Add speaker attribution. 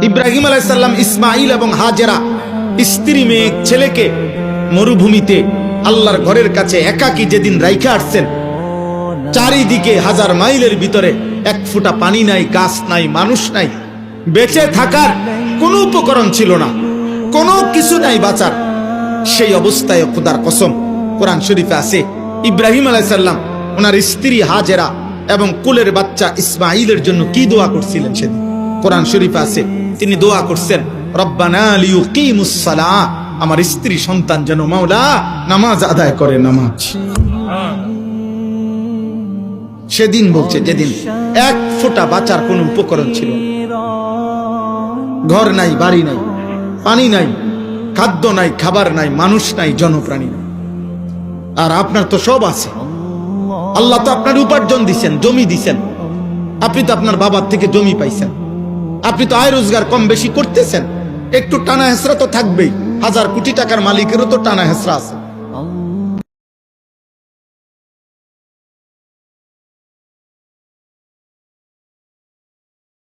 Speaker 1: ইব্রাহিম আলাইহিস সালাম ইসমাইল এবং হাজেরা স্ত্রী মেয়ে ছেলেকে মরুভূমিতে আল্লাহর ঘরের কাছে একাকী যেদিন রাইখা আসছেন, চারিদিকে 1000 মাইলের ভিতরে এক ফোঁটা পানি নাই, গাছ নাই, মানুষ নাই, বেঁচে থাকার কোনো উপকরণ ছিল না, কোনো কিছু নাই বাঁচার। সেই অবস্থায় খোদার কসম কোরআন শরীফে আছে ইব্রাহিম আলাইহিস সালাম ওনার স্ত্রী হাজেরা এবং কুলের বাচ্চা ইসমাইলের জন্য কি দোয়া করছিলেন সেদিন। কোরআন শরীফে আছে তিনি দোয়া করছেন, রব্বানা লিয়ুকিমুস সালাহ, আমার স্ত্রী সন্তান যেন মাওলা নামাজ আদায় করে। নামাজ সেদিন বলছে যেদিন এক ফোঁটা বাঁচার কোন উপকরণ ছিল না, ঘর নাই, বাড়ি নাই, পানি নাই, খাদ্য নাই, খাবার নাই, মানুষ নাই, জনপ্রাণী নাই। আর আপনার তো সব আছে, আল্লাহ তো আপনার উপার্জন দিছেন, জমি দিছেন, আপনি তো আপনার বাবার থেকে জমি পাইছেন, আপনি তো আয় রোজগার কম বেশি করতেছেন, একটু টানা হেসরা তো থাকবেই, 1000 কোটি টাকার মালিকেরও তো টানা হেসরা আছে।